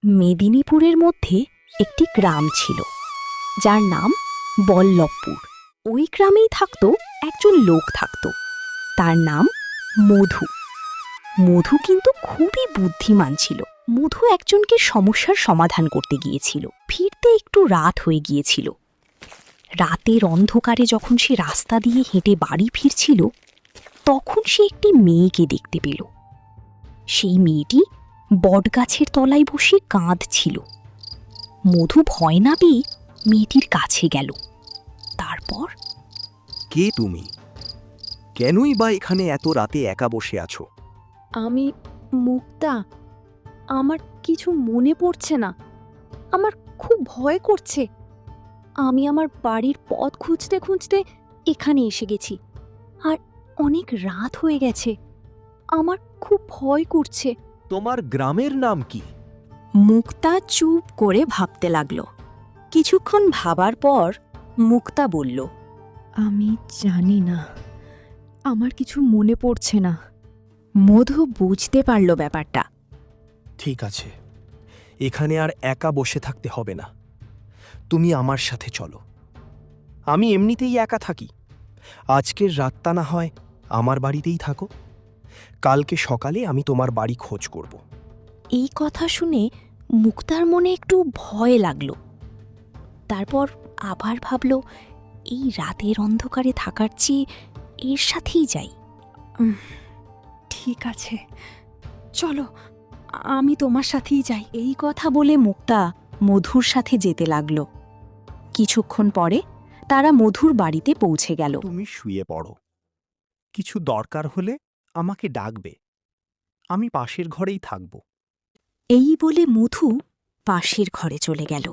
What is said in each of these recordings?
মেদিনীপুরের মধ্যে একটি গ্রাম ছিল, যার নাম বল্লভপুর। ওই গ্রামেই থাকত একজন লোক থাকত, তার নাম মধু। মধু কিন্তু খুবই বুদ্ধিমান ছিল। মধু একজনকে সমস্যার সমাধান করতে গিয়েছিল। ফিরতে একটু রাত হয়ে গিয়েছিল। রাতের অন্ধকারে যখন সে রাস্তা দিয়ে হেঁটে বাড়ি ফিরছিল, তখন সে একটি মেয়েকে দেখতে পেল। সেই মেয়েটি বটগাছের তলায় বসে কাঁদছিল। মধু ভয় না পেয়ে মেয়েটির কাছে গেল। তারপর, কে তুমি? কেনই বা এখানে এত রাতে একা বসে আছো? আমি মুক্তা। আমার কিছু মনে পড়ছে না। আমার খুব ভয় করছে। আমি আমার বাড়ির পথ খুঁজতে খুঁজতে এখানে এসে গেছি, আর অনেক রাত হয়ে গেছে। আমার খুব ভয় করছে। তোমার গ্রামের নাম কি? মুক্তা চুপ করে ভাবতে লাগল। কিছুক্ষণ ভাবার পর মুক্তা বলল, আমি জানি না, আমার কিছু মনে পড়ছে না। মধু বুঝতে পারল ব্যাপারটা। ঠিক আছে, এখানে আর একা বসে থাকতে হবে না। তুমি আমার সাথে চলো। আমি এমনিতেই একা থাকি। আজকের রাতটা না হয় আমার বাড়িতেই থাকো। কালকে সকালে আমি তোমার বাড়ি খোঁজ করব। এই কথা শুনে মুক্তার মনে একটু ভয় লাগল। তারপর আবার ভাবল, এই রাতের অন্ধকারে থাকার চেয়ে এর সাথেই যাই। ঠিক আছে, চলো, আমি তোমার সাথেই যাই। এই কথা বলে মুক্তা মধুর সাথে যেতে লাগল। কিছুক্ষণ পরে তারা মধুর বাড়িতে পৌঁছে গেল। তুমি শুয়ে পড়ো। কিছু দরকার হলে আমাকে ডাকবে। আমি পাশের ঘরেই থাকব। এই বলে মধু পাশের ঘরে চলে গেল।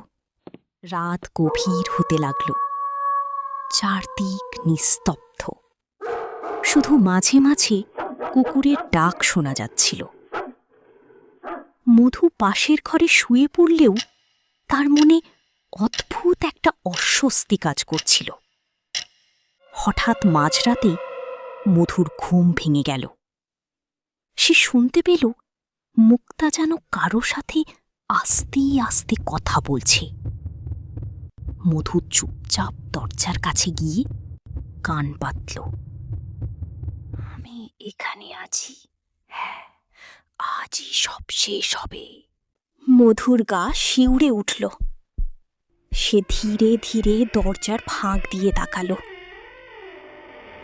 রাত গভীর হতে লাগল। চারদিক নিস্তব্ধ। শুধু মাঝে মাঝে কুকুরের ডাক শোনা যাচ্ছিল। মধু পাশের ঘরে শুয়ে পড়লেও তার মনে অদ্ভুত একটা অস্বস্তি কাজ করছিল। হঠাৎ মাঝরাতে মধুর ঘুম ভেঙে গেল। সে শুনতে পেল মুক্তা যেন কারো সাথে আস্তে আস্তে কথা বলছে। মধু চুপচাপ দরজার কাছে গিয়ে কান পাতল। আমি এখানে আছি, হ্যাঁ, আজই সব শেষ হবে। মধুর গা শিউরে উঠল। সে ধীরে ধীরে দরজার ফাঁক দিয়ে তাকালো,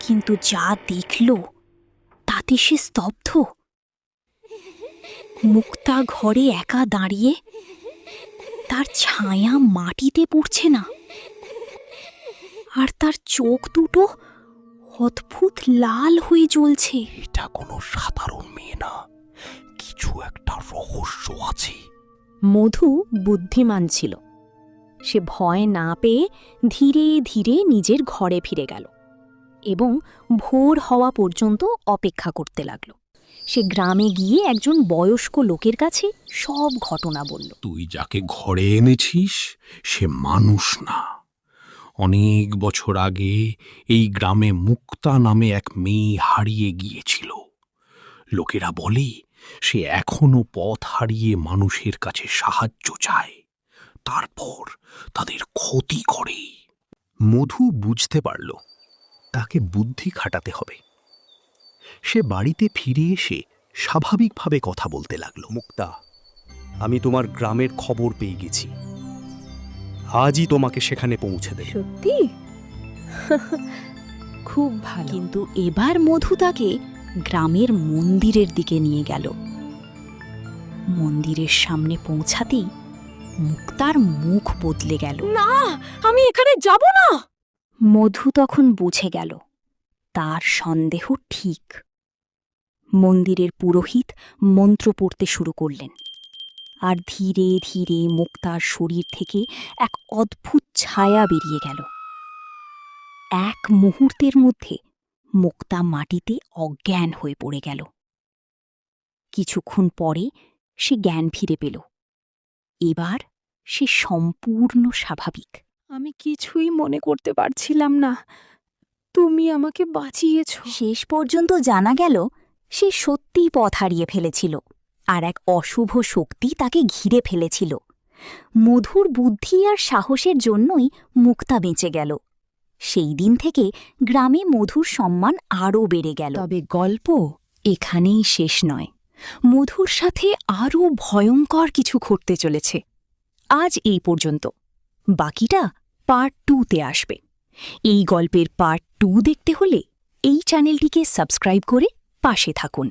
কিন্তু যা দেখল তাতে সে স্তব্ধ। মুক্তা ঘরে একা দাঁড়িয়ে, তার ছায়া মাটিতে পড়ছে না, আর তার চোখ দুটো অদ্ভুত লাল হয়ে জ্বলছে। এটা কোনো সাধারণ মেয়ে না, কিছু একটা রহস্য আছে। মধু বুদ্ধিমান ছিল। সে ভয় না পেয়ে ধীরে ধীরে নিজের ঘরে ফিরে গেল এবং ভোর হওয়া পর্যন্ত অপেক্ষা করতে লাগল। সে গ্রামে গিয়ে একজন বয়স্ক লোকের কাছে সব ঘটনা বলল। তুই যাকে ঘরে এনেছিস সে মানুষ না। অনেক বছর আগে এই গ্রামে মুক্তা নামে এক মেয়ে হারিয়ে গিয়েছিল। লোকেরা বলে সে এখনো পথ হারিয়ে মানুষের কাছে সাহায্য চায়, তারপর তাদের ক্ষতি করে। মধু বুঝতে পারল তাকে বুদ্ধি খাটাতে হবে। সে বাড়িতে ফিরে এসে স্বাভাবিকভাবে কথা বলতে লাগল। মুক্তা, আমি তোমার গ্রামের খবর পেয়ে গেছি। আজই তোমাকে সেখানে পৌঁছে দেব। সত্যি? খুব ভালো। কিন্তু এবার মধু তাকে গ্রামের মন্দিরের দিকে নিয়ে গেল। মন্দিরের সামনে পৌঁছাতেই মুক্তার মুখ বদলে গেল। না, আমি এখানে যাব না। মধু তখন বুঝে গেল তার সন্দেহ ঠিক। মন্দিরের পুরোহিত মন্ত্র পড়তে শুরু করলেন, আর ধীরে ধীরে মুক্তার শরীর থেকে এক অদ্ভুত ছায়া বেরিয়ে গেল। এক মুহূর্তের মধ্যে মুক্তা মাটিতে অজ্ঞান হয়ে পড়ে গেল। কিছুক্ষণ পরে সে জ্ঞান ফিরে পেল। এবার সে সম্পূর্ণ স্বাভাবিক। আমি কিছুই মনে করতে পারছিলাম না। তুমি আমাকে বাঁচিয়েছ। শেষ পর্যন্ত জানা গেল সে সত্যিই পথ হারিয়ে ফেলেছিল। আর এক অশুভ শক্তি তাকে ঘিরে ফেলেছিল। মধুর বুদ্ধি আর সাহসের জন্যই মুক্তা বেঁচে গেল। সেই দিন থেকে গ্রামে মধুর সম্মান আরও বেড়ে গেল। তবে গল্প এখানেই শেষ নয়। মধুর সাথে আরও ভয়ঙ্কর কিছু ঘটতে চলেছে। আজ এই পর্যন্ত, বাকিটা পার্ট 2-তে আসবে। এই গল্পের পার্ট 2 দেখতে হলে এই চ্যানেলটিকে সাবস্ক্রাইব করে পাশে থাকুন।